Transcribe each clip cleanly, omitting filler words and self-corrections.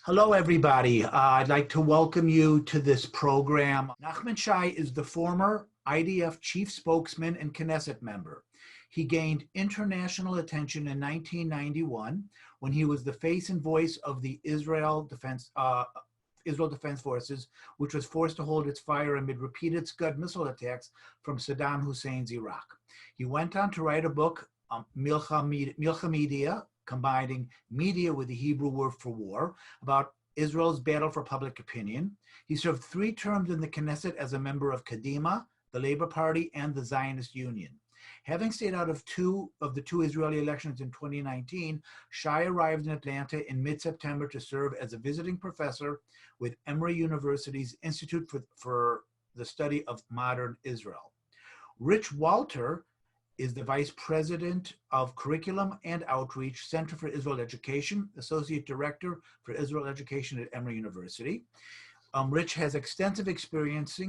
Hello, everybody. I'd like to welcome you to this program. Nachman Shai is the former IDF chief spokesman and Knesset member. He gained international attention in 1991 when he was the face and voice of the Israel Defense Forces, which was forced to hold its fire amid repeated Scud missile attacks from Saddam Hussein's Iraq. He went on to write a book, Milcha Media, combining media with the Hebrew word for war, about Israel's battle for public opinion. He served 3 terms in the Knesset as a member of Kadima, the Labor Party, and the Zionist Union. Having stayed out of the two Israeli elections in 2019, Shai arrived in Atlanta in mid-September to serve as a visiting professor with Emory University's Institute for the Study of Modern Israel. Rich Walter is the Vice President of Curriculum and Outreach, Center for Israel Education, Associate Director for Israel Education at Emory University. Rich has extensive experience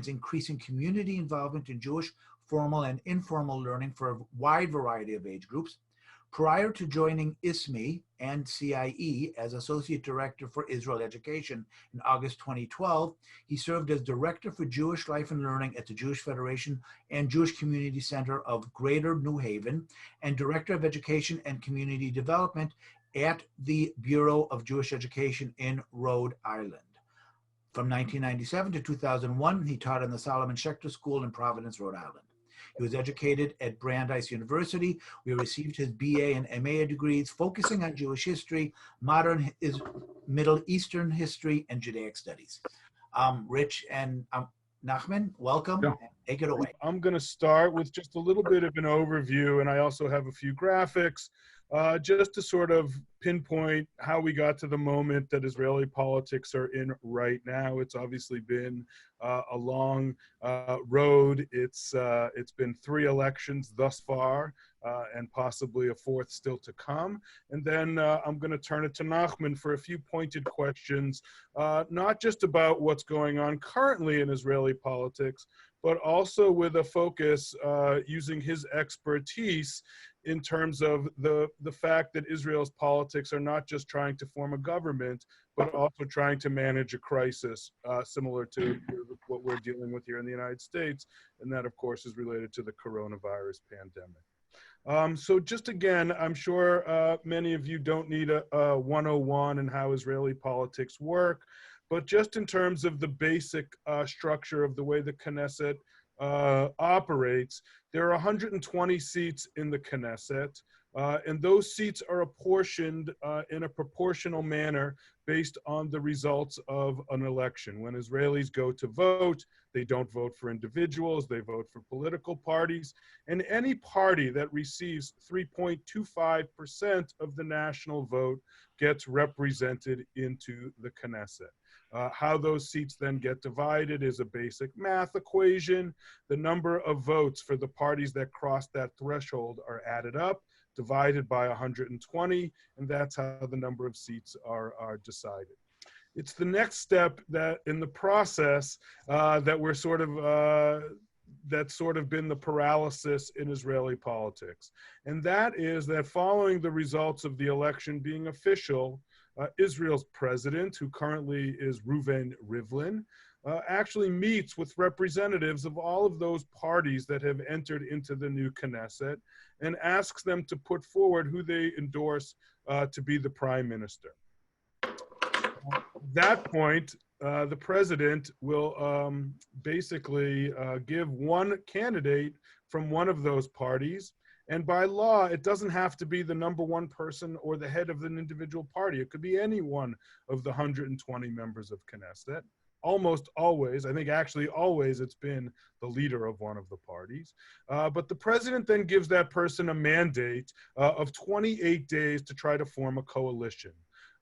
increasing community involvement in Jewish formal and informal learning for a wide variety of age groups. Prior to joining ISME and CIE as Associate Director for Israel Education in August 2012, he served as Director for Jewish Life and Learning at the Jewish Federation and Jewish Community Center of Greater New Haven, and Director of Education and Community Development at the Bureau of Jewish Education in Rhode Island. From 1997 to 2001, he taught in the Solomon Schechter School in Providence, Rhode Island. He was educated at Brandeis University, where he received his BA and MA degrees, focusing on Jewish history, modern Middle Eastern history, and Judaic studies. Rich and Nachman, welcome. Yeah. Take it away. I'm going to start with just a little bit of an overview, and I also have a few graphics just to sort of pinpoint how we got to the moment that Israeli politics are in right now. It's obviously been a long road. It's been 3 elections thus far, and possibly a 4th still to come. And then I'm going to turn it to Nachman for a few pointed questions, not just about what's going on currently in Israeli politics, but also with a focus using his expertise in terms of the fact that Israel's politics are not just trying to form a government, but also trying to manage a crisis similar to what we're dealing with here in the United States. And that, of course, is related to the coronavirus pandemic. So just again, I'm sure many of you don't need a 101 in how Israeli politics work, but just in terms of the basic structure of the way the Knesset operates, there are 120 seats in the Knesset, and those seats are apportioned in a proportional manner based on the results of an election. When Israelis go to vote, they don't vote for individuals, they vote for political parties, and any party that receives 3.25% of the national vote gets represented into the Knesset. How those seats then get divided is a basic math equation. The number of votes for the parties that cross that threshold are added up, divided by 120, and that's how the number of seats are decided. It's the next step that in the process that we're sort of that's sort of been the paralysis in Israeli politics. And that is that following the results of the election being official, Israel's president, who currently is Reuven Rivlin, actually meets with representatives of all of those parties that have entered into the new Knesset and asks them to put forward who they endorse to be the prime minister. At that point, the president will basically give one candidate from one of those parties. And by law, it doesn't have to be the number 1 person or the head of an individual party. It could be any one of the 120 members of Knesset. Almost always, I think actually always, it's been the leader of one of the parties. But the president then gives that person a mandate of 28 days to try to form a coalition.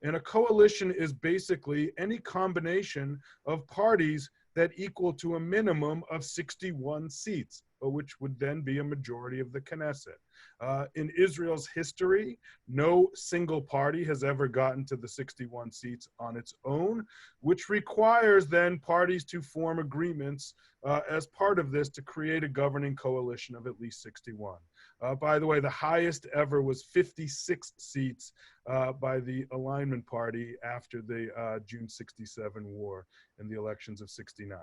And a coalition is basically any combination of parties that equal to a minimum of 61 seats. which would then be a majority of the Knesset. In Israel's history, no single party has ever gotten to the 61 seats on its own, which requires then parties to form agreements as part of this to create a governing coalition of at least 61. By the way, the highest ever was 56 seats by the Alignment Party after the June 67 war and the elections of 69.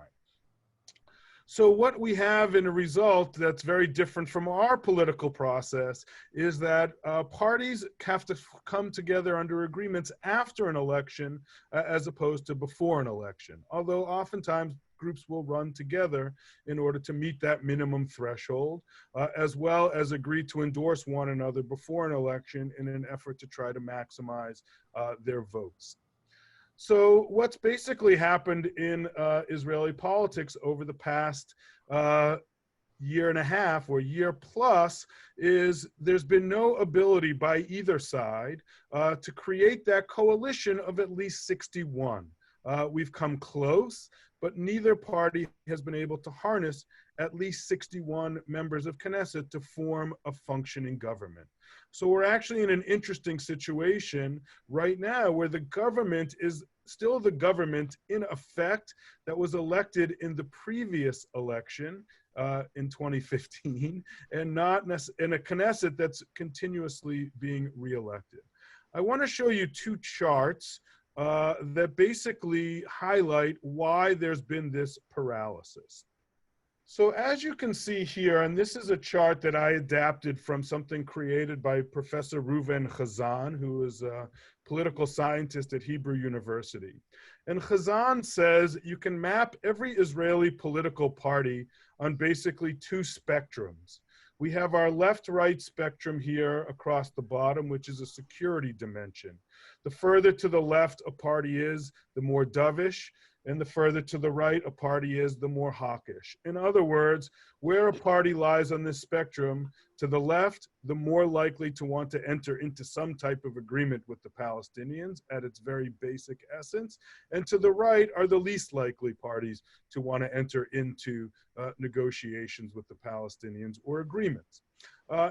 So what we have in a result that's very different from our political process is that parties have to come together under agreements after an election as opposed to before an election, although oftentimes groups will run together in order to meet that minimum threshold, as well as agree to endorse one another before an election in an effort to try to maximize their votes. So what's basically happened in Israeli politics over the past year and a half or year plus is there's been no ability by either side to create that coalition of at least 61. We've come close, but neither party has been able to harness at least 61 members of Knesset to form a functioning government. So we're actually in an interesting situation right now where the government is still the government in effect that was elected in the previous election in 2015 and not in a Knesset that's continuously being reelected. I want to show you two charts that basically highlight why there's been this paralysis. So as you can see here, and this is a chart that I adapted from something created by Professor Reuven Chazan, who is a political scientist at Hebrew University. And Chazan says you can map every Israeli political party on basically two spectrums. We have our left-right spectrum here across the bottom, which is a security dimension. The further to the left a party is, the more dovish, and the further to the right a party is, the more hawkish. In other words, where a party lies on this spectrum, to the left, the more likely to want to enter into some type of agreement with the Palestinians at its very basic essence, and to the right are the least likely parties to want to enter into negotiations with the Palestinians or agreements.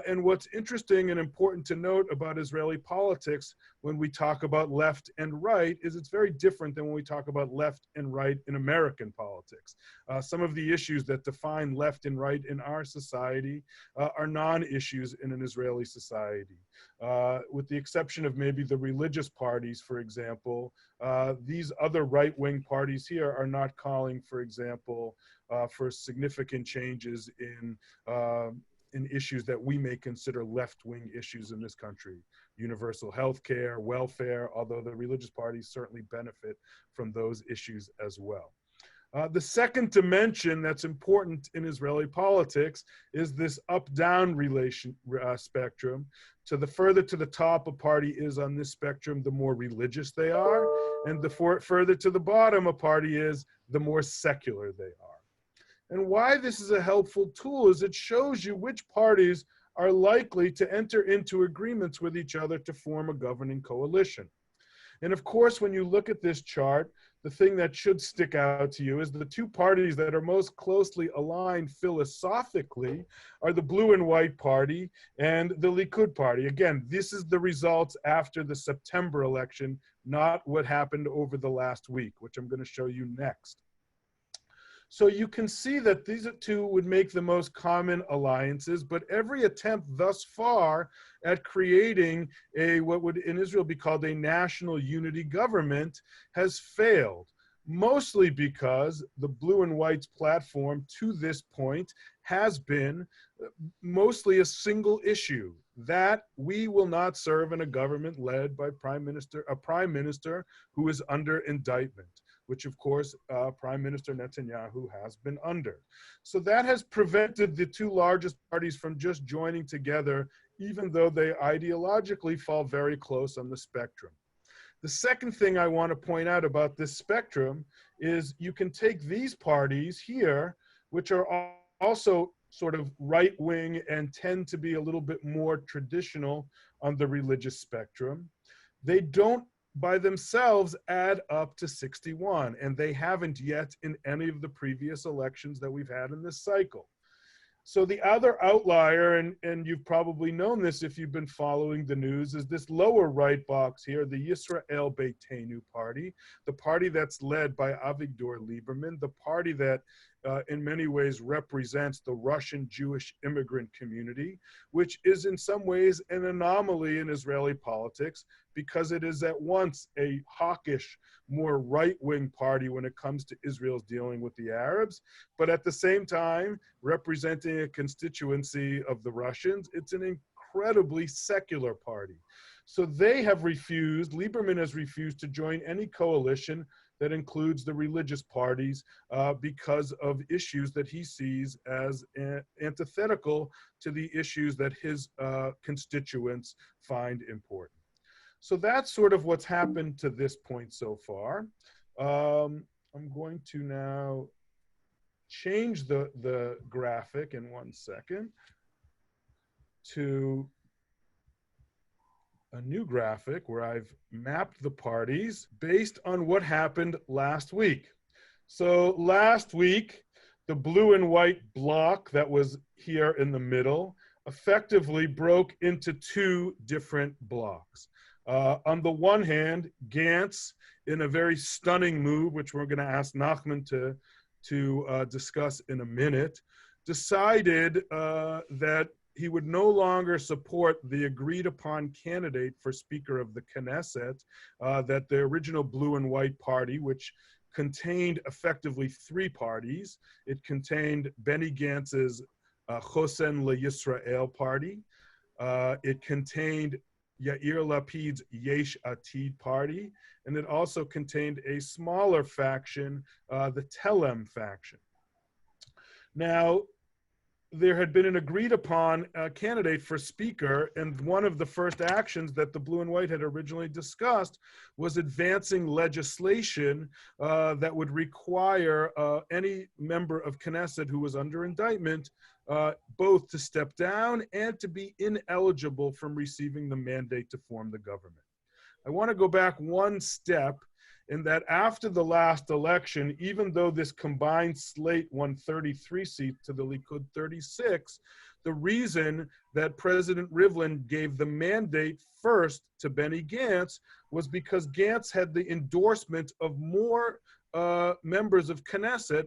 And what's interesting and important to note about Israeli politics when we talk about left and right is it's very different than when we talk about left and right in American politics. Some of the issues that define left and right in our society are non-issues in an Israeli society. With the exception of maybe the religious parties, for example, these other right-wing parties here are not calling, for example, for significant changes in issues that we may consider left-wing issues in this country. Universal health care, welfare, although the religious parties certainly benefit from those issues as well. The second dimension that's important in Israeli politics is this up-down spectrum. To the further to the top a party is on this spectrum, the more religious they are, and the further to the bottom a party is, the more secular they are. And why this is a helpful tool is it shows you which parties are likely to enter into agreements with each other to form a governing coalition. And of course, when you look at this chart, the thing that should stick out to you is the two parties that are most closely aligned philosophically are the Blue and White Party and the Likud Party. Again, this is the results after the September election, not what happened over the last week, which I'm going to show you next. So you can see that these two would make the most common alliances, but every attempt thus far at creating what would in Israel be called a national unity government has failed, mostly because the Blue and White's platform to this point has been mostly a single issue, that we will not serve in a government led by a prime minister who is under indictment, which of course Prime Minister Netanyahu has been under. So that has prevented the two largest parties from just joining together, even though they ideologically fall very close on the spectrum. The second thing I want to point out about this spectrum is you can take these parties here, which are also sort of right-wing and tend to be a little bit more traditional on the religious spectrum. They don't by themselves add up to 61, and they haven't yet in any of the previous elections that we've had in this cycle. So the other outlier, and you've probably known this if you've been following the news, is this lower right box here, the Yisrael Beitenu party, the party that's led by Avigdor Lieberman, the party that in many ways represents the Russian Jewish immigrant community, which is in some ways an anomaly in Israeli politics because it is at once a hawkish, more right-wing party when it comes to Israel's dealing with the Arabs, but at the same time, representing a constituency of the Russians, it's an incredibly secular party. So they have refused, Lieberman has refused to join any coalition that includes the religious parties because of issues that he sees as antithetical to the issues that his constituents find important. So that's sort of what's happened to this point so far. I'm going to now change the graphic in 1 second to a new graphic where I've mapped the parties based on what happened last week. So last week, the blue and white block that was here in the middle effectively broke into two different blocks. On the one hand, Gantz, in a very stunning move, which we're going to ask Nachman to discuss in a minute, decided that he would no longer support the agreed upon candidate for Speaker of the Knesset, that the original blue and white party, which contained effectively three parties. It contained Benny Gantz's Chosen LeYisrael party. It contained Yair Lapid's Yesh Atid party, and it also contained a smaller faction, the Telem faction. Now, there had been an agreed upon candidate for speaker, and one of the first actions that the blue and white had originally discussed was advancing legislation that would require any member of Knesset who was under indictment both to step down and to be ineligible from receiving the mandate to form the government. I want to go back one step in that after the last election, even though this combined slate won 33 seats to the Likud 36, the reason that President Rivlin gave the mandate first to Benny Gantz was because Gantz had the endorsement of more members of Knesset,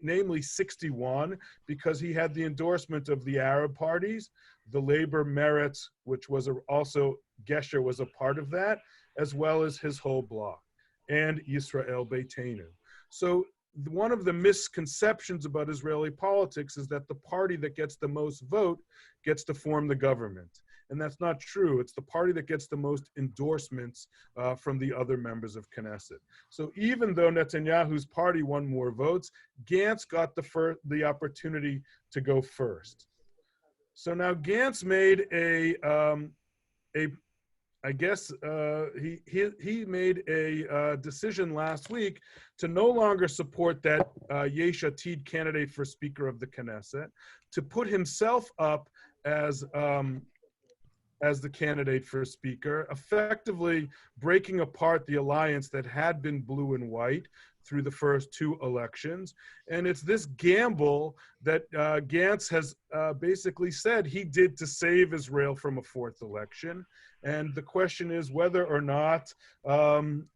namely 61, because he had the endorsement of the Arab parties, the Labor Meretz, which was also, Gesher was a part of that, as well as his whole bloc, and Yisrael Beitenu. So one of the misconceptions about Israeli politics is that the party that gets the most vote gets to form the government. And that's not true. It's the party that gets the most endorsements from the other members of Knesset. So even though Netanyahu's party won more votes, Gantz got the opportunity to go first. So now Gantz made he made a decision last week to no longer support that Yesh Atid candidate for Speaker of the Knesset, to put himself up as the candidate for Speaker, effectively breaking apart the alliance that had been blue and white through the first two elections. And it's this gamble that Gantz has basically said he did to save Israel from a fourth election. And the question is whether or not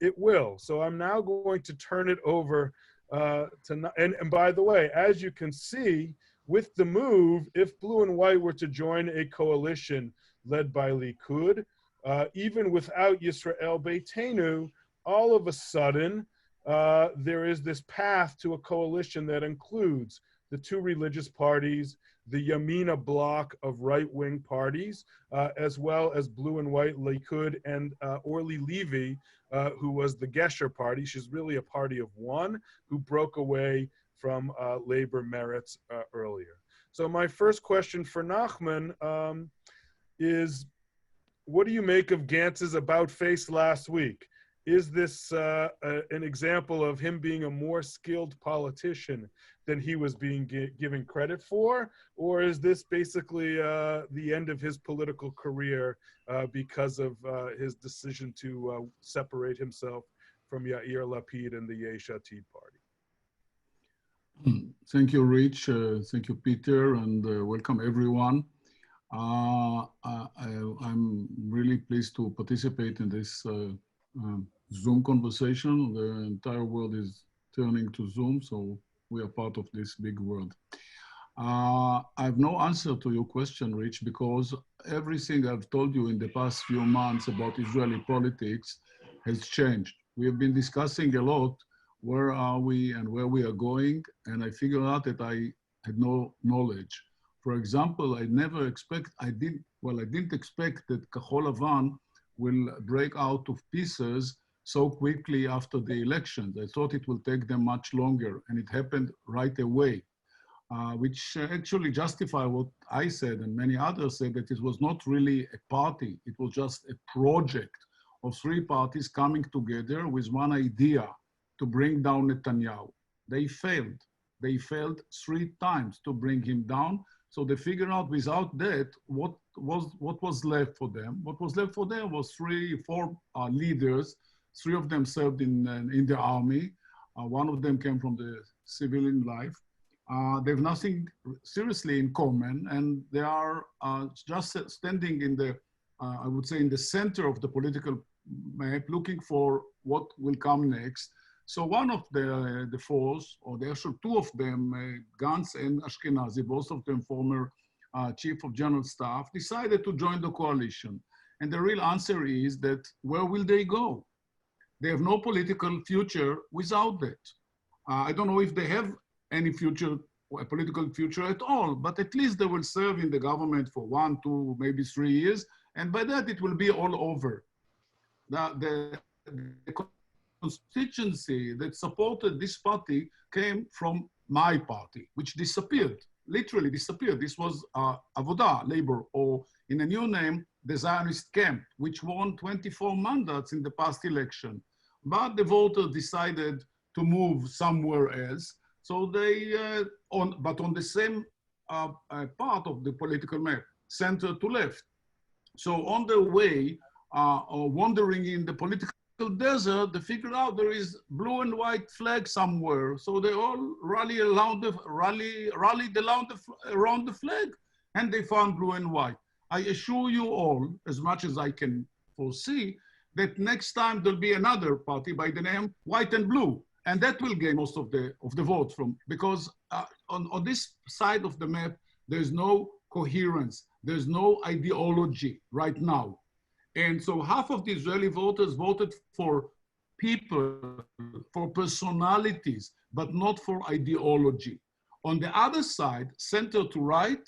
it will. So I'm now going to turn it over and by the way, as you can see, with the move, if blue and white were to join a coalition led by Likud, even without Yisrael Beitenu, all of a sudden, there is this path to a coalition that includes the two religious parties, the Yamina bloc of right-wing parties, as well as blue and white Likud and Orly Levy, who was the Gesher party. She's really a party of one who broke away from Labor Meretz earlier. So my first question for Nachman is, what do you make of Gantz's about-face last week? Is this an example of him being a more skilled politician than he was being given credit for? Or is this basically the end of his political career because of his decision to separate himself from Yair Lapid and the Yesh Atid party? Thank you, Rich. Thank you, Peter, and welcome everyone. I'm really pleased to participate in this Zoom conversation. The entire world is turning to Zoom, so we are part of this big world. I have no answer to your question, Rich, because everything I've told you in the past few months about Israeli politics has changed. We have been discussing a lot where are we and where we are going, and I figured out that I had no knowledge. For example, I didn't expect that Kahol Lavan will break out of pieces so quickly after the elections. I thought it will take them much longer, and it happened right away. Which actually justify what I said and many others said, that it was not really a party. It was just a project of three parties coming together with one idea to bring down Netanyahu. They failed. They failed 3 times to bring him down. So they figured out without that, what was left for them. What was left for them was 4 leaders. 3 of them served in the army. One of them came from the civilian life. They have nothing seriously in common, and they are just standing in the, I would say, in the center of the political map, looking for what will come next. So one of the 4, or the actual 2 of them, Gantz and Ashkenazi, both of them former chief of general staff, decided to join the coalition. And the real answer is that where will they go? They have no political future without that. I don't know if they have any future, a political future at all, but at least they will serve in the government for 1, 2, maybe 3 years, and by that it will be all over. The constituency that supported this party came from my party, which disappeared, literally disappeared. This was Avodah, Labor, or in a new name, the Zionist Camp, which won 24 mandates in the past election. But the voters decided to move somewhere else. So they, but on the same part of the political map, center to left. So on the way, wandering in the political desert, they figured out there is blue and white flag somewhere. So they all rallied around the flag, and they found blue and white. I assure you all, as much as I can foresee, that next time there'll be another party by the name White and Blue. And that will gain most of the votes from, because on this side of the map, there's no coherence, there's no ideology right now. And so half of the Israeli voters voted for people, for personalities, but not for ideology. On the other side, center to right,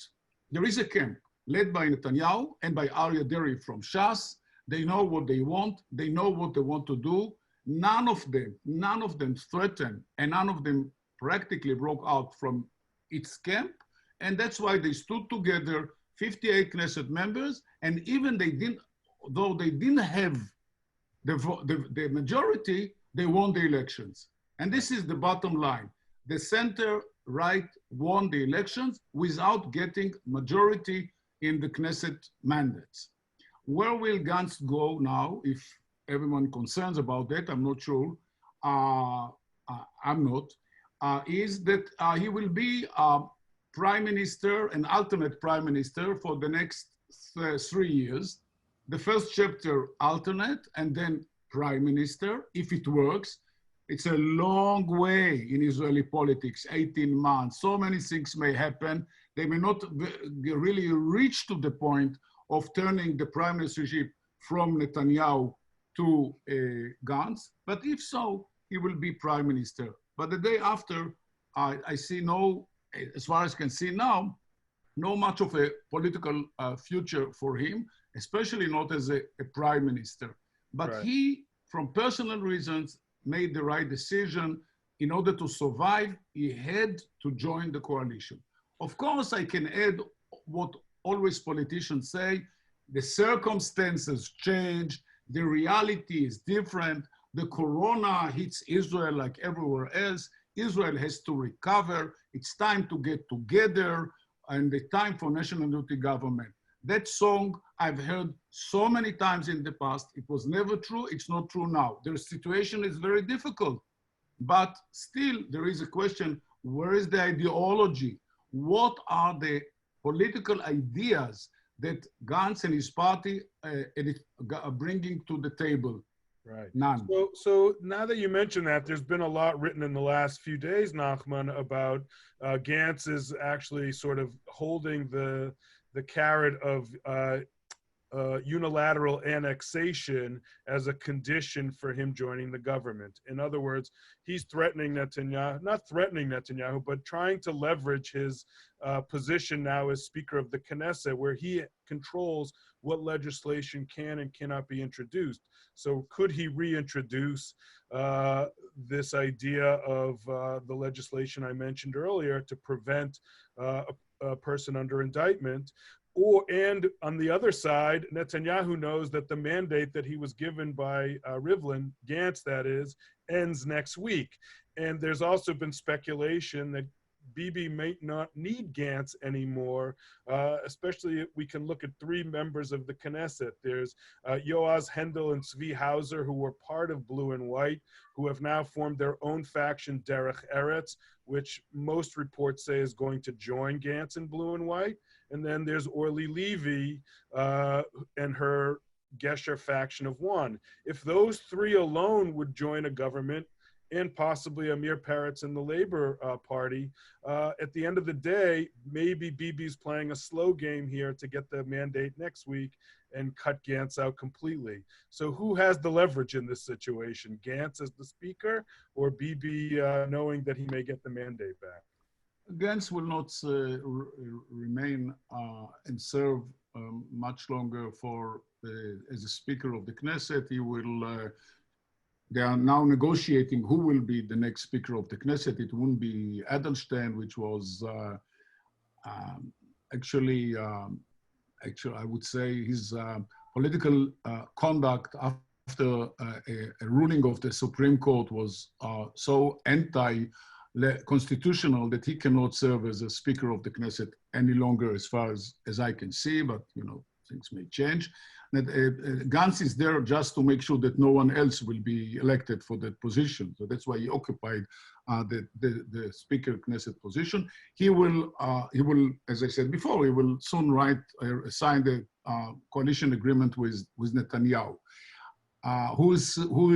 there is a camp led by Netanyahu and by Aryeh Deri from Shas. They know what they want, they know what they want to do. None of them threatened, and none of them practically broke out from its camp. And that's why they stood together, 58 Knesset members, and even though they didn't have the majority, they won the elections. And this is the bottom line. The center-right won the elections without getting majority in the Knesset mandates. Where will Gantz go now if everyone concerns about that, I'm not sure, I'm not, is that he will be prime minister, an alternate prime minister for the next 3 years. The first chapter alternate, and then prime minister, if it works. It's a long way in Israeli politics, 18 months. So many things may happen. They may not really reach to the point of turning the prime ministership from Netanyahu to Gantz, but if so, he will be prime minister. But the day after, I see no, as far as I can see now, no much of a political future for him, especially not as a prime minister. But right. He, from personal reasons, made the right decision. In order to survive, he had to join the coalition. Of course, I can add what always politicians say, the circumstances changed, the reality is different. The corona hits Israel like everywhere else. Israel has to recover. It's time to get together, and the time for national unity government. That song I've heard so many times in the past. It was never true. It's not true now. The situation is very difficult, but still there is a question, Where is the ideology? What are the political ideas that Gantz and his party are bringing to the table? Right. None. So now that you mention that, there's been a lot written in the last few days, Nachman, about Gantz is actually sort of holding the carrot of unilateral annexation as a condition for him joining the government. In other words, he's threatening Netanyahu, not threatening Netanyahu, but trying to leverage his position now as Speaker of the Knesset, where he controls what legislation can and cannot be introduced. So could he reintroduce this idea of the legislation I mentioned earlier to prevent a person under indictment? And on the other side, Netanyahu knows that the mandate that he was given by Rivlin, Gantz that is, ends next week. And there's also been speculation that Bibi may not need Gantz anymore, especially if we can look at three members of the Knesset. There's Yoaz Hendel and Zvi Hauser, who were part of Blue and White, who have now formed their own faction, Derech Eretz, which most reports say is going to join Gantz in Blue and White. And then there's Orly Levy and her Gesher faction of one. If those three alone would join a government, and possibly Amir Peretz in the Labor Party, at the end of the day, maybe Bibi's playing a slow game here to get the mandate next week and cut Gantz out completely. So who has the leverage in this situation? Gantz as the speaker, or Bibi knowing that he may get the mandate back? Gantz will not remain and serve much longer as a Speaker of the Knesset. He will. They are now negotiating who will be the next Speaker of the Knesset. It won't be Edelstein, which was actually, I would say his political conduct after a ruling of the Supreme Court was so anti-constitutional that he cannot serve as a Speaker of the Knesset any longer, as far as I can see, but things may change. Gantz is there just to make sure that no one else will be elected for that position. So that's why he occupied the Speaker Knesset position. He will, as I said before, he will soon sign the coalition agreement with Netanyahu. Who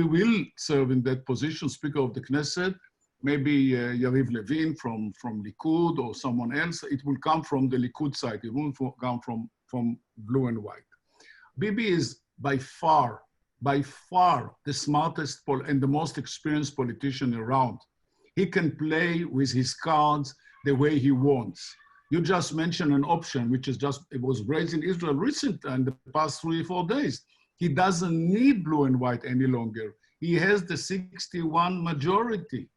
will serve in that position, Speaker of the Knesset? Maybe Yariv Levin from Likud or someone else. It will come from the Likud side. It won't come from Blue and White. Bibi is by far the smartest and the most experienced politician around. He can play with his cards the way he wants. You just mentioned an option, which it was raised in Israel recently in the past 3 or 4 days. He doesn't need Blue and White any longer. He has the 61 majority.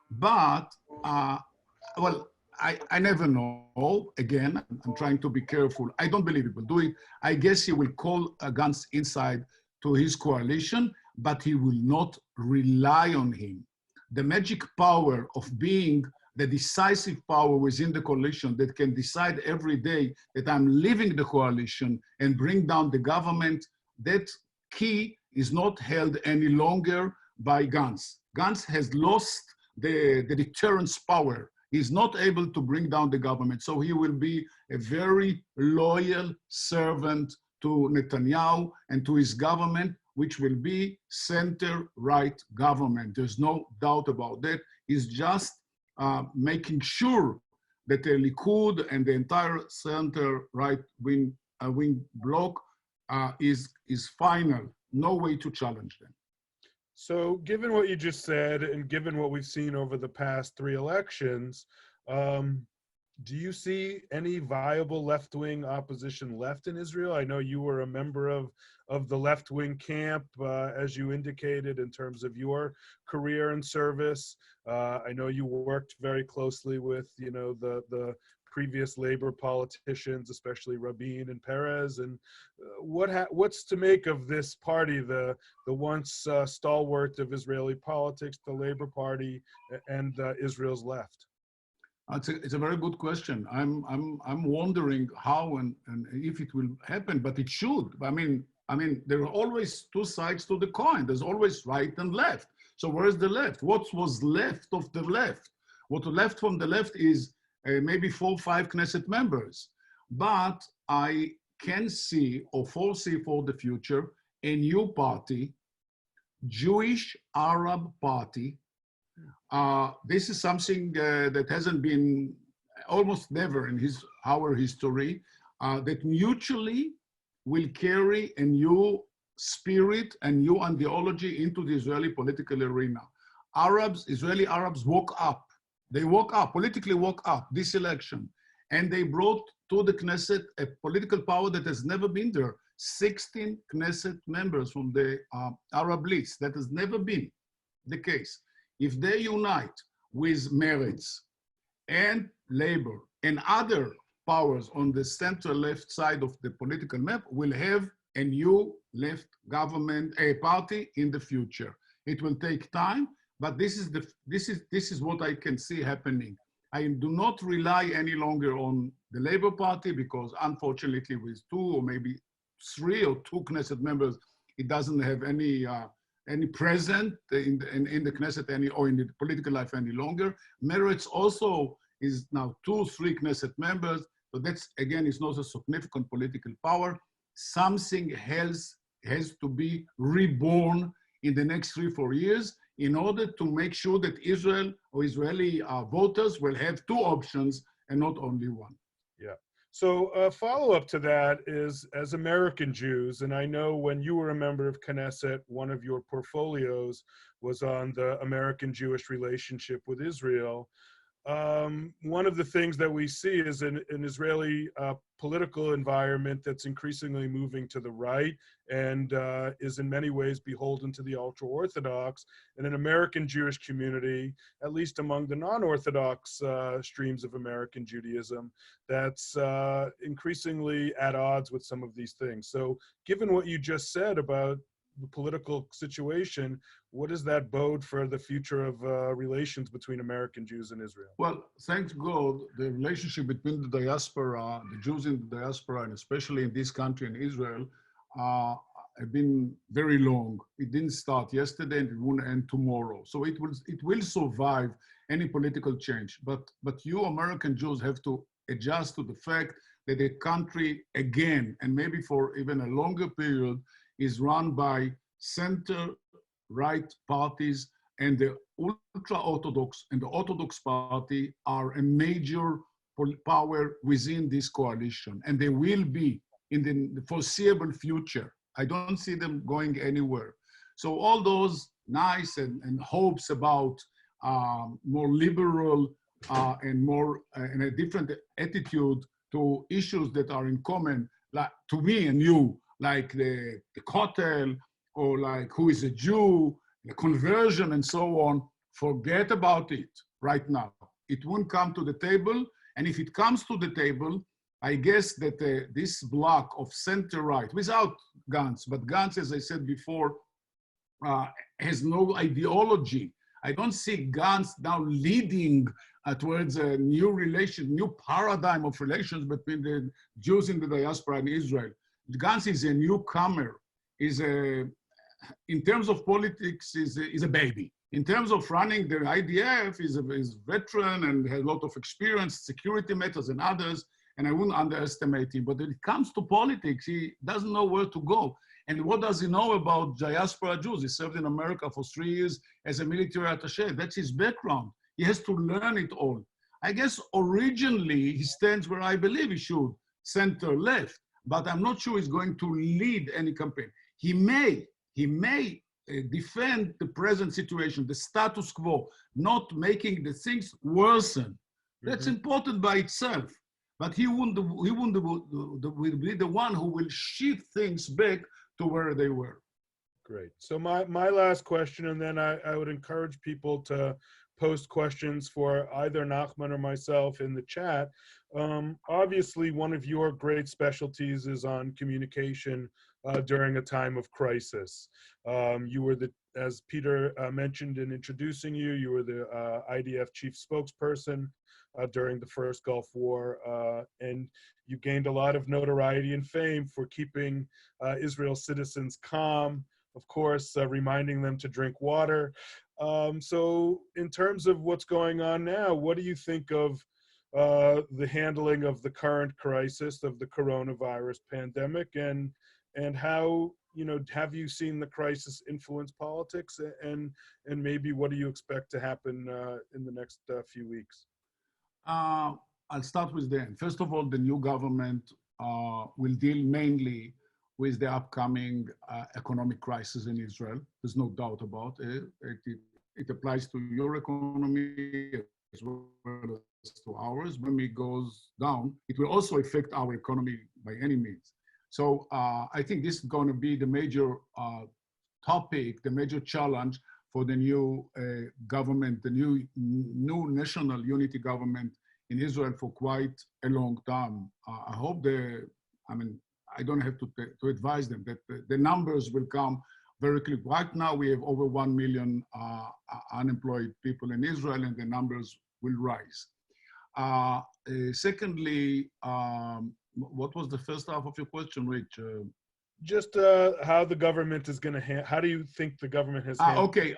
But, I never know. Again, I'm trying to be careful. I don't believe he will do it. I guess he will call Gantz inside to his coalition, but he will not rely on him. The magic power of being the decisive power within the coalition that can decide every day that I'm leaving the coalition and bring down the government, that key is not held any longer by Gantz. Gantz has lost the deterrence power. He's not able to bring down the government. So he will be a very loyal servant to Netanyahu and to his government, which will be center-right government. There's no doubt about that. He's just making sure that the Likud and the entire center-right wing bloc is final. No way to challenge them. So given what you just said and given what we've seen over the past 3 elections, do you see any viable left-wing opposition left in Israel? I know you were a member of the left-wing camp, as you indicated, in terms of your career and service. I know you worked very closely with, the previous labor politicians, especially Rabin and Perez. And what's to make of this party, the once stalwart of Israeli politics, the Labor Party, and Israel's left? It's a very good question. I'm wondering how and if it will happen, but it should. I mean, there are always 2 sides to the coin. There's always right and left. So where is the left? What was left of the left? What left from the left is maybe 4 or 5 Knesset members. But I can see or foresee for the future a new party, Jewish Arab Party. This is something that hasn't been almost never in our history, that mutually will carry a new spirit and new ideology into the Israeli political arena. Israeli Arabs woke up. They woke up, politically woke up this election, and they brought to the Knesset a political power that has never been there. 16 Knesset members from the Arab list. That has never been the case. If they unite with Meretz and Labor and other powers on the center left side of the political map, we'll have a new left government, a party in the future. It will take time, but this is what I can see happening. I do not rely any longer on the Labour Party because unfortunately with 2 or maybe 3 or 2 Knesset members, it doesn't have any presence in the Knesset or in the political life any longer. Meretz also is now 2 or 3 Knesset members, but that's again is not a significant political power. Something else has to be reborn in the next 3 or 4 years in order to make sure that Israel or Israeli voters will have 2 options and not only one. Yeah. So a follow-up to that is, as American Jews, and I know when you were a member of Knesset, one of your portfolios was on the American Jewish relationship with Israel. One of the things that we see is an Israeli political environment that's increasingly moving to the right and is in many ways beholden to the ultra-Orthodox, and an American Jewish community, at least among the non-Orthodox streams of American Judaism, that's increasingly at odds with some of these things. So given what you just said about the political situation, what does that bode for the future of relations between American Jews and Israel? Well, thank God, the relationship between the diaspora, the Jews in the diaspora, and especially in this country, in Israel, have been very long. It didn't start yesterday and it won't end tomorrow. So it will survive any political change. But you American Jews have to adjust to the fact that the country again, and maybe for even a longer period, is run by center-right parties, and the ultra-Orthodox and the Orthodox Party are a major power within this coalition, and they will be in the foreseeable future. I don't see them going anywhere. So all those nice and hopes about more liberal and more and a different attitude to issues that are in common, like to me and you, like the Kotel, or like who is a Jew, the conversion and so on, forget about it right now. It won't come to the table. And if it comes to the table, I guess that this block of center-right, without Gantz, but Gantz, as I said before, has no ideology. I don't see Gantz now leading towards a new paradigm of relations between the Jews in the diaspora and Israel. Gantz is a newcomer, in terms of politics, is a baby. In terms of running the IDF, is a veteran and has a lot of experience, security matters and others, and I wouldn't underestimate him. But when it comes to politics, he doesn't know where to go. And what does he know about diaspora Jews? He served in America for 3 years as a military attaché. That's his background. He has to learn it all. I guess originally he stands where I believe he should, center left, but I'm not sure he's going to lead any campaign. He may defend the present situation, the status quo, not making the things worsen. That's important by itself. But he wouldn't be the one who will shift things back to where they were. Great. So my last question, and then I would encourage people to post questions for either Nachman or myself in the chat. Obviously, one of your great specialties is on communication during a time of crisis. You were as Peter mentioned in introducing you, you were the IDF chief spokesperson during the first Gulf War, and you gained a lot of notoriety and fame for keeping Israel's citizens calm, of course, reminding them to drink water. So in terms of what's going on now, what do you think of the handling of the current crisis of the coronavirus pandemic, and how, you know, have you seen the crisis influence politics, and maybe what do you expect to happen in the next few weeks? I'll start with the end. First of all, the new government will deal mainly with the upcoming economic crisis in Israel. There's no doubt about it. It applies to your economy as well as to ours. When it goes down, it will also affect our economy by any means. So I think this is going to be the major topic, the major challenge for the new government, the new national unity government in Israel for quite a long time. I hope I don't have to advise them that the numbers will come very quickly. Right now, we have over 1 million unemployed people in Israel, and the numbers will rise. Secondly, what was the first half of your question, Rich? Just how the government is going to how do you think the government has handled okay.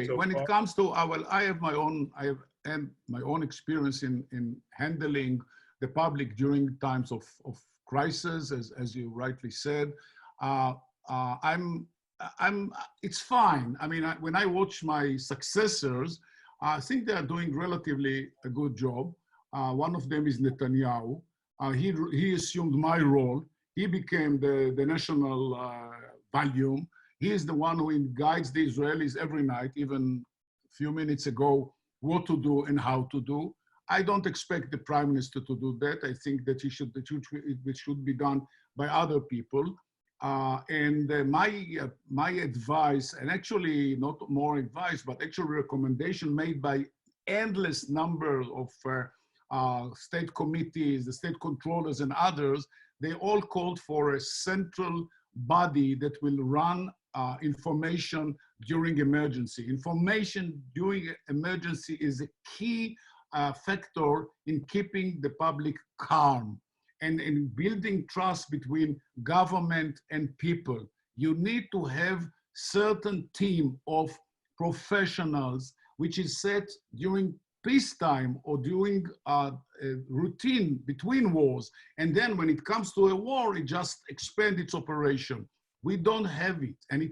so When far? it comes to, I have my own experience in handling the public during times of crisis, as you rightly said. It's fine. I mean, when I watch my successors, I think they are doing relatively a good job. One of them is Netanyahu. He assumed my role. He became the national volume. He is the one who guides the Israelis every night, even a few minutes ago, what to do and how to do. I don't expect the prime minister to do that. I think that it should be done by other people. My advice, and actually not more advice, but actual recommendation made by endless number of state committees, the state controllers and others, they all called for a central body that will run information during emergency. Information during emergency is a key factor in keeping the public calm and in building trust between government and people. You need to have certain team of professionals which is set during peacetime or during a routine between wars. And then when it comes to a war, it just expands its operation. We don't have it. And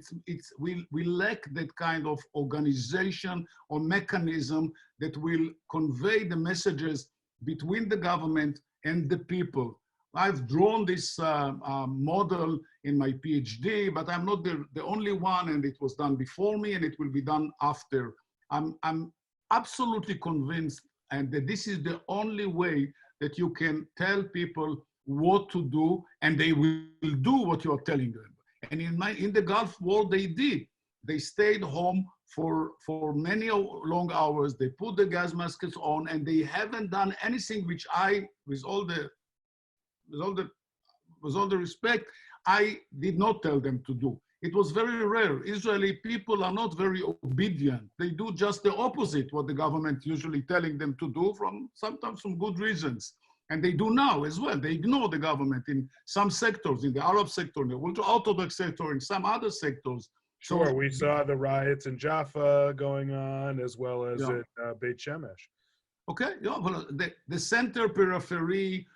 we lack that kind of organization or mechanism that will convey the messages between the government and the people. I've drawn this model in my PhD, but I'm not the only one, and it was done before me, and it will be done after. I'm absolutely convinced, and that this is the only way that you can tell people what to do, and they will do what you are telling them. And in the Gulf War, they did. They stayed home for many long hours. They put the gas masks on, and they haven't done anything which with all the respect, I did not tell them to do. It was very rare. Israeli people are not very obedient. They do just the opposite what the government usually telling them to do, sometimes from good reasons. And they do now as well. They ignore the government in some sectors, in the Arab sector, in the ultra-Orthodox sector, in some other sectors. Sure, So, we saw the riots in Jaffa going on, as well as at Beit Shemesh. Okay, well, the center periphery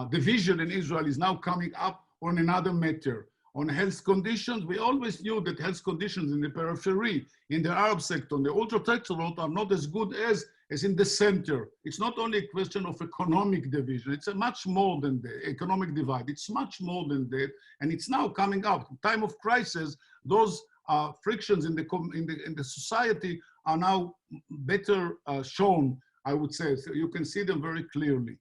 division in Israel is now coming up on another matter. On health conditions, we always knew that health conditions in the periphery, in the Arab sector, in the ultra-Orthodox are not as good as in the center. It's not only a question of economic division, it's a much more than the economic divide. It's much more than that, and it's now coming up. In time of crisis, those frictions in the society are now better shown, I would say. So you can see them very clearly.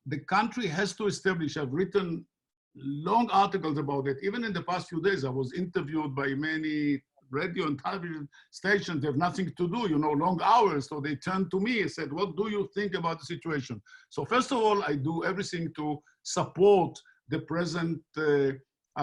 The country has to establish, I've written long articles about it. Even in the past few days, I was interviewed by many radio and television stations. They have nothing to do, long hours. So they turned to me and said, what do you think about the situation? So first of all, I do everything to support the present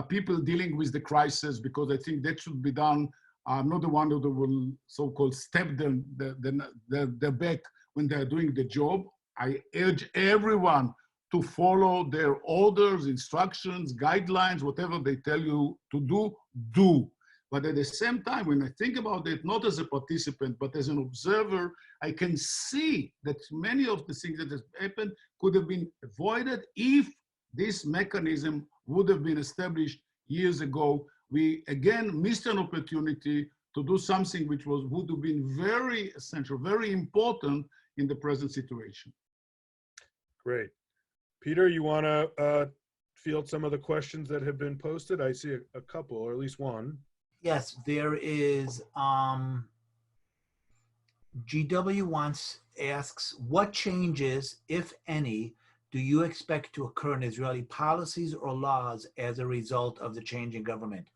people dealing with the crisis, because I think that should be done. I'm not the one that will so-called step their back when they're doing the job. I urge everyone to follow their orders, instructions, guidelines, whatever they tell you to do, do. But at the same time, when I think about it, not as a participant, but as an observer, I can see that many of the things that have happened could have been avoided if this mechanism would have been established years ago. We, again, missed an opportunity to do something which would have been very essential, very important in the present situation. Great. Peter, you want to field some of the questions that have been posted? I see a couple, or at least one. Yes, there is, GW asks, what changes, if any, do you expect to occur in Israeli policies or laws as a result of the change in government?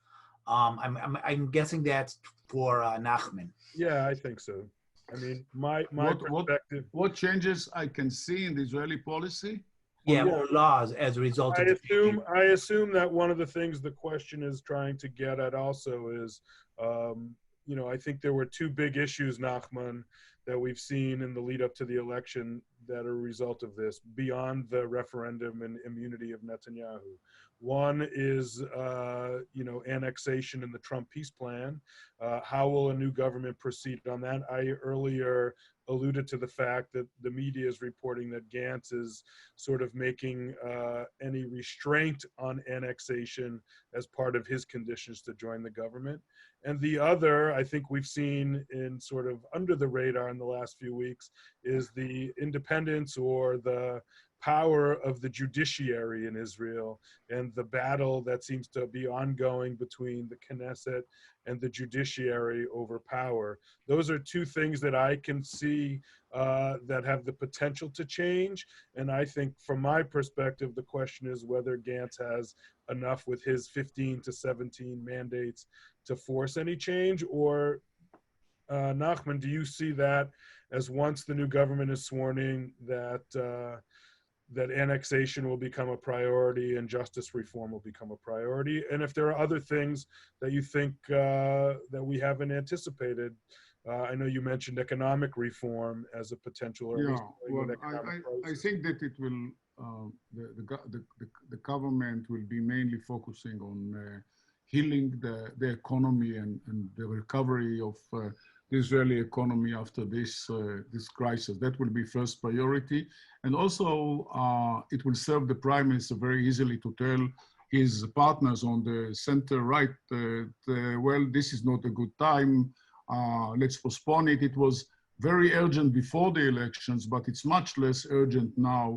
I'm guessing that's for Nachman. Yeah, I think so. I mean, my perspective. What changes I can see in the Israeli policy? Yeah, or laws as a result of the change. I assume that one of the things the question is trying to get at also is, you know, I think there were two big issues, Nachman, that we've seen in the lead up to the election that are a result of this, beyond the referendum and immunity of Netanyahu. One is, you know, annexation in the Trump peace plan. How will a new government proceed on that? I earlier alluded to the fact that the media is reporting that Gantz is sort of making any restraint on annexation as part of his conditions to join the government. And the other, I think we've seen in sort of under the radar in the last few weeks, is the independence or the power of the judiciary in Israel and the battle that seems to be ongoing between the Knesset and the judiciary over power. Those are two things that I can see that have the potential to change. And I think from my perspective, the question is whether Gantz has enough with his 15 to 17 mandates to force any change, or Nachman, do you see that as once the new government is sworn in, that annexation will become a priority and justice reform will become a priority? And if there are other things that you think that we haven't anticipated, I know you mentioned economic reform as a potential. Or yeah, well, I think that it will, the government will be mainly focusing on healing the economy and the recovery of the Israeli economy after this crisis. That will be first priority. And also it will serve the Prime Minister very easily to tell his partners on the center right, well, this is not a good time, let's postpone it. It was very urgent before the elections, but it's much less urgent now,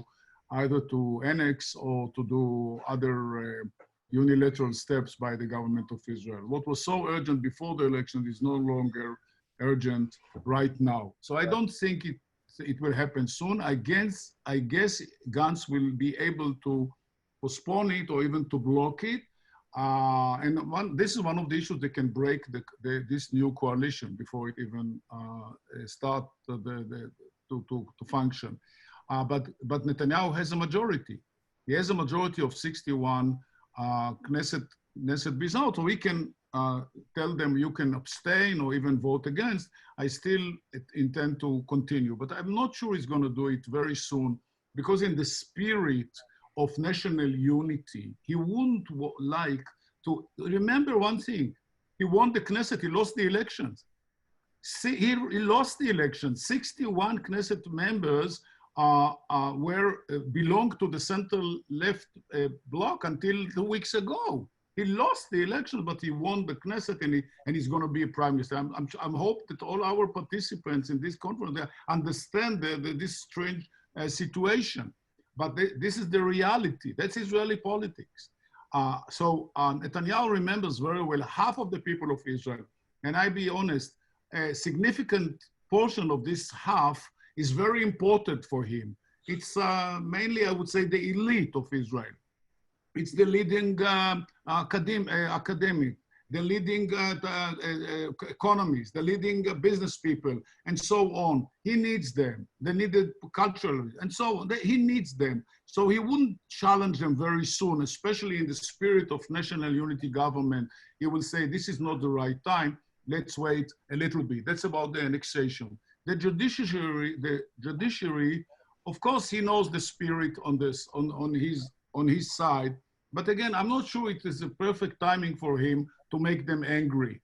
either to annex or to do other unilateral steps by the government of Israel. What was so urgent before the election is no longer urgent right now. So I don't think it will happen soon. I guess Gantz will be able to postpone it or even to block it. This is one of the issues that can break this new coalition before it even start to function. But Netanyahu has a majority. He has a majority of 61 Knesset Bizarre, so we can tell them you can abstain or even vote against. I still intend to continue, but I'm not sure he's going to do it very soon, because in the spirit of national unity, he wouldn't like to remember one thing. He won the Knesset, he lost the elections. See, he lost the elections. 61 Knesset members belonged to the central left bloc until 2 weeks ago. He lost the election, but he won the Knesset, and he's going to be a prime minister. I'm hope that all our participants in this conference understand this strange situation. But this is the reality. That's Israeli politics. So Netanyahu remembers very well half of the people of Israel. And I be honest, a significant portion of this half is very important for him. It's mainly, I would say, the elite of Israel. It's the leading academic, the leading economists, the leading business people, and so on. He needs them. They needed culturally, and so on. He needs them. So he wouldn't challenge them very soon, especially in the spirit of national unity government. He will say, this is not the right time. Let's wait a little bit. That's about the annexation. The judiciary, of course, he knows the spirit on this, on his side. But again, I'm not sure it is a perfect timing for him to make them angry.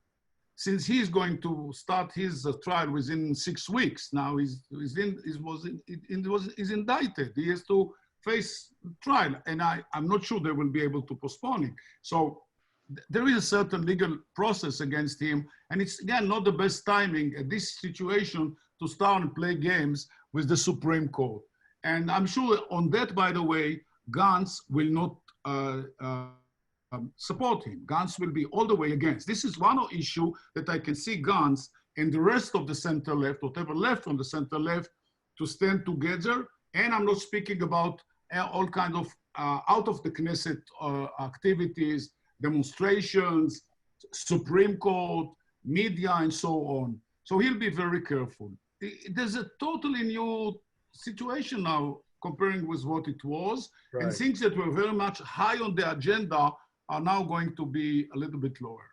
since he's going to start his trial within 6 weeks. Now he's indicted. He has to face trial, and I'm not sure they will be able to postpone it. So there is a certain legal process against him, and it's, again, not the best timing at this situation to start and play games with the Supreme Court. And I'm sure on that, by the way, Gantz will not support him. Gantz will be all the way against. This is one issue that I can see Gantz and the rest of the center left, whatever left from the center left, to stand together. And I'm not speaking about all kinds of out of the Knesset activities, demonstrations, Supreme Court, media, and so on. So he'll be very careful. There's a totally new situation now comparing with what it was. Right. And things that were very much high on the agenda are now going to be a little bit lower.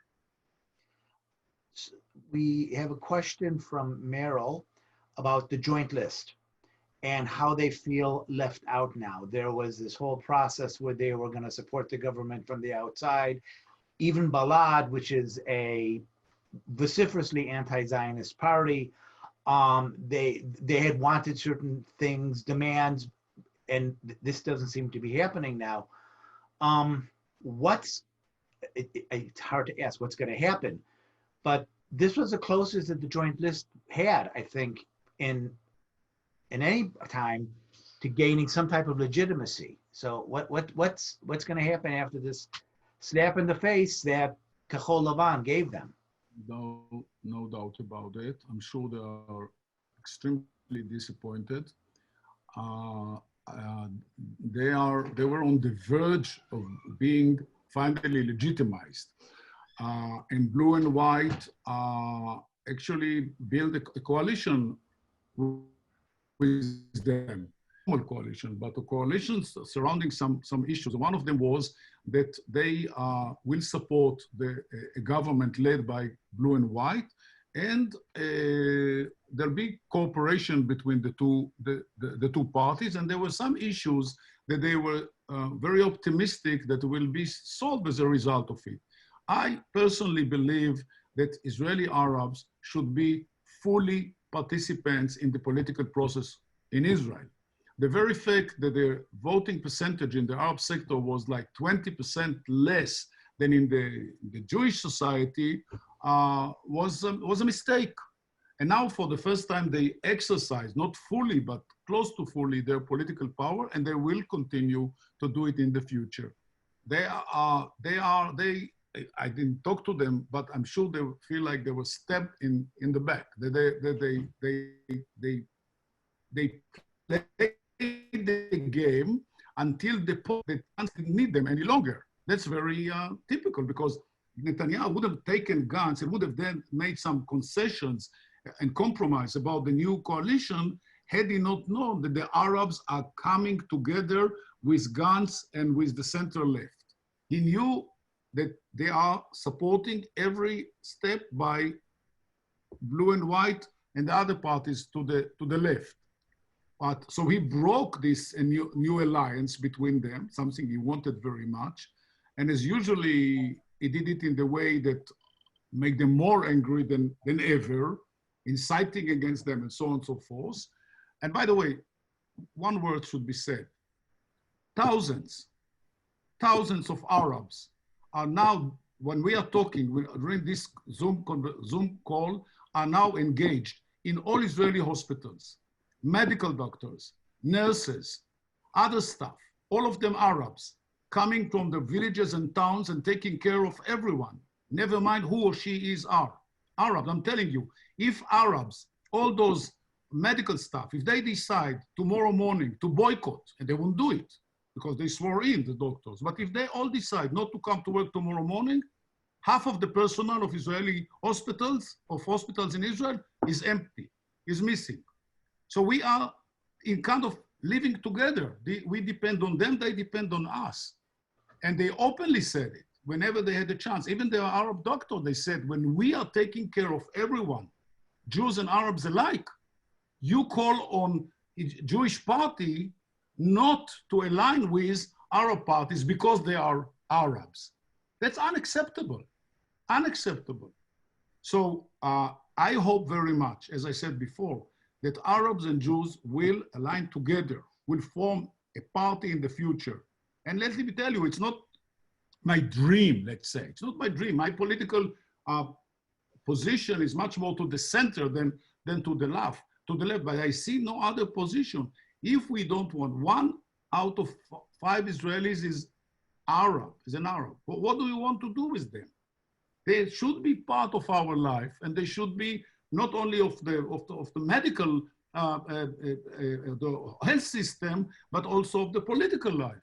We have a question from Merrill about the joint list and how they feel left out now. There was this whole process where they were going to support the government from the outside. Even Balad, which is a vociferously anti-Zionist party, they had wanted certain things, demands, and this doesn't seem to be happening now. It's hard to ask what's going to happen, but this was the closest that the joint list had, I think, in any time to gaining some type of legitimacy. So what's going to happen after this slap in the face that Kahol Lavan gave them? No doubt about it. I'm sure they are extremely disappointed. They were on the verge of being finally legitimized. And Blue and White actually built a coalition with them. A coalition, but a coalition surrounding some issues. One of them was that they will support a government led by Blue and White, and there'll be cooperation between the two parties. And there were some issues that they were very optimistic that will be solved as a result of it. I personally believe that Israeli Arabs should be fully participants in the political process in Israel. The very fact that the voting percentage in the Arab sector was like 20% less than in the Jewish society was a mistake. And now for the first time, they exercise, not fully, but close to fully, their political power, and they will continue to do it in the future. I didn't talk to them, but I'm sure they feel like they were stabbed in the back. They play the game until they didn't need them any longer. That's very typical, because Netanyahu would have taken Gantz and would have then made some concessions and compromise about the new coalition had he not known that the Arabs are coming together with Gantz and with the center left. He knew that they are supporting every step by Blue and White and the other parties to the left. But so he broke this new alliance between them, something he wanted very much. And as usually, he did it in the way that made them more angry than ever, inciting against them and so on and so forth. And by the way, one word should be said. Thousands of Arabs are now, when we are talking during this Zoom call, are now engaged in all Israeli hospitals, medical doctors, nurses, other staff, all of them Arabs, coming from the villages and towns and taking care of everyone, never mind who or she is Arabs. I'm telling you, if Arabs, all those medical staff, if they decide tomorrow morning to boycott, and they won't do it because they swore in, the doctors, but if they all decide not to come to work tomorrow morning, half of the personnel of Israeli hospitals in Israel is empty, is missing. So we are in kind of living together. We depend on them, they depend on us. And they openly said it whenever they had a chance. Even the Arab doctor, they said, when we are taking care of everyone, Jews and Arabs alike, you call on Jewish party not to align with Arab parties because they are Arabs. That's unacceptable, unacceptable. So I hope very much, as I said before, that Arabs and Jews will align together, will form a party in the future. And let me tell you, it's not my dream, let's say. It's not my dream. My political position is much more to the center than to the left. But I see no other position. If we don't want, 1 out of 5 Israelis is Arab, is an Arab. But what do we want to do with them? They should be part of our life, and they should be not only of the medical, the health system, but also of the political life.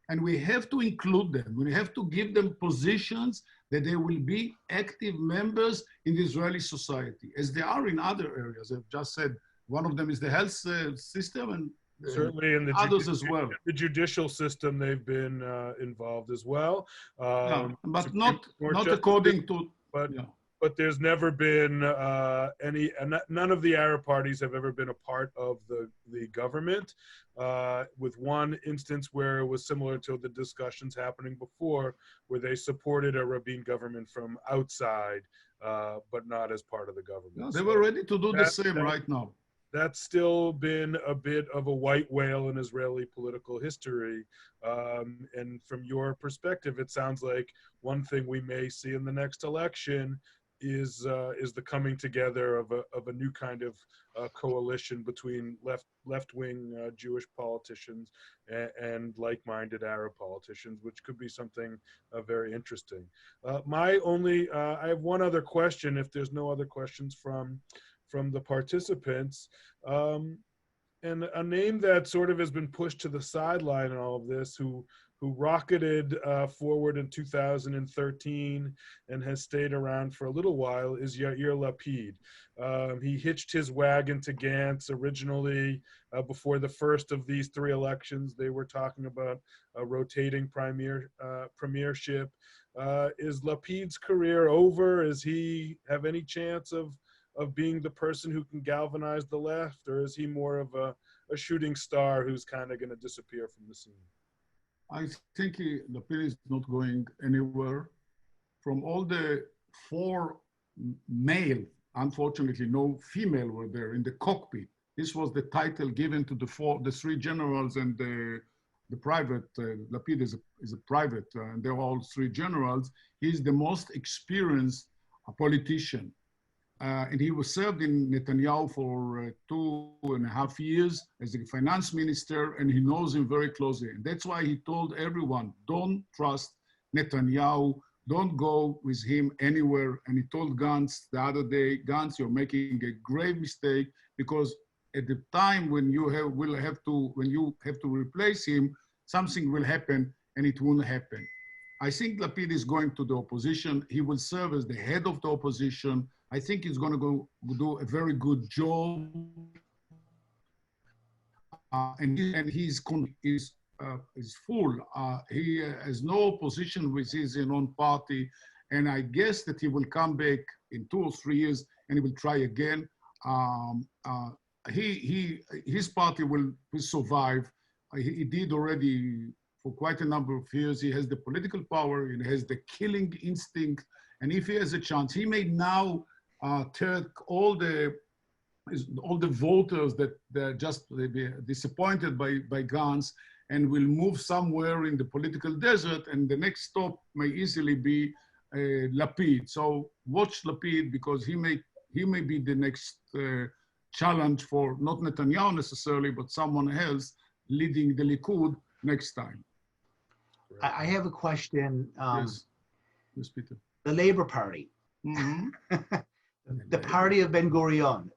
And we have to include them. We have to give them positions that they will be active members in the Israeli society, as they are in other areas. I've just said one of them is the health system, and certainly in the others as well. The judicial system, they've been involved as well. Yeah, but not according to. But yeah. But there's never been none of the Arab parties have ever been a part of the government, with one instance where it was similar to the discussions happening before, where they supported a Rabin government from outside, but not as part of the government. No, they were ready to do the same right now. That's still been a bit of a white whale in Israeli political history. And from your perspective, it sounds like one thing we may see in the next election is the coming together of a new kind of coalition between left-wing Jewish politicians and like-minded Arab politicians, which could be something very interesting. I have one other question, if there's no other questions from the participants. And a name that sort of has been pushed to the sideline in all of this, who rocketed forward in 2013 and has stayed around for a little while, is Yair Lapid. He hitched his wagon to Gantz originally before the first of these 3 elections. They were talking about a rotating premiership. Is Lapid's career over? Does he have any chance of being the person who can galvanize the left, or is he more of a shooting star who's kind of going to disappear from the scene? I think Lapid is not going anywhere. From all the 4 male, unfortunately no female were there in the cockpit. This was the title given to the 3 generals and the private. Lapid is a private, and they're all 3 generals. He's the most experienced politician. And he was served in Netanyahu for 2.5 years as the finance minister, and he knows him very closely. And that's why he told everyone, don't trust Netanyahu, don't go with him anywhere. And he told Gantz the other day, Gantz, you're making a grave mistake, because at the time when you have to replace him, something will happen, and it won't happen. I think Lapid is going to the opposition. He will serve as the head of the opposition. I think he's going to go do a very good job, and he's full. He has no opposition with his own party, and I guess that he will come back in 2 or 3 years and he will try again. His party will survive. He did already for quite a number of years. He has the political power, he has the killing instinct, and if he has a chance, he may now take all the voters that they're just disappointed by Gantz and will move somewhere in the political desert, and the next stop may easily be Lapid. So watch Lapid, because he may be the next challenge for not Netanyahu necessarily, but someone else leading the Likud next time. I have a question. Yes, Peter. The Labor Party. Mm-hmm. The party of Ben Gurion,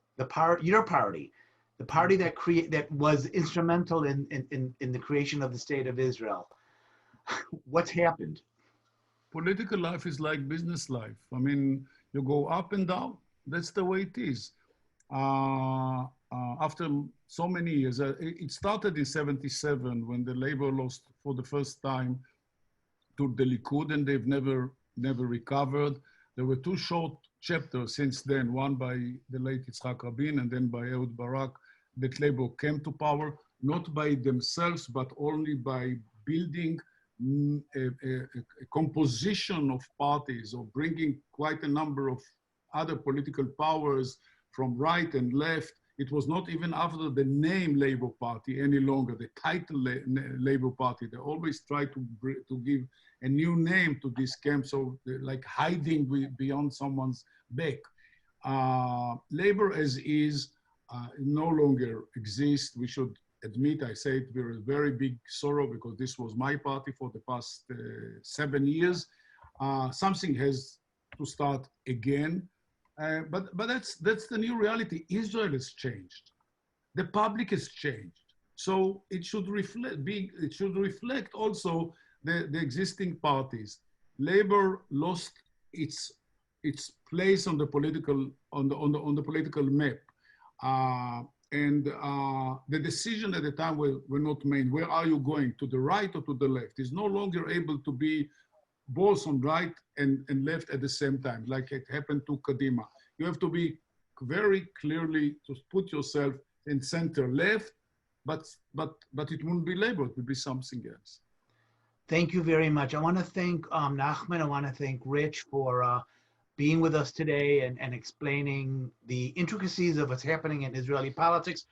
your party, the party that was instrumental in the creation of the State of Israel. What's happened? Political life is like business life. I mean, you go up and down. That's the way it is. After so many years, it started in '77 when the Labor lost for the first time to the Likud, and they've never recovered. There were 2 short chapters since then, one by the late Yitzhak Rabin and then by Ehud Barak, that Labor came to power, not by themselves, but only by building a composition of parties, or bringing quite a number of other political powers from right and left. It was not even after the name Labour Party any longer, the title Labour Party. They always try to give a new name to this camp, so like hiding beyond someone's back. Labour as is no longer exists. We should admit, I say it with a very big sorrow, because this was my party for the past 7 years. Something has to start again. But that's the new reality. Israel has changed. The public has changed. So it should reflect also the existing parties. Labor lost its place on the political political map. The decision at the time were not made. Where are you going, to the right or to the left? Is no longer able to be both on right and left at the same time, like it happened to Kadima. You have to be very clearly to put yourself in center left, but it won't be Labor, it will be something else. Thank you very much. I want to thank Nachman. I want to thank Rich for being with us today and explaining the intricacies of what's happening in Israeli politics.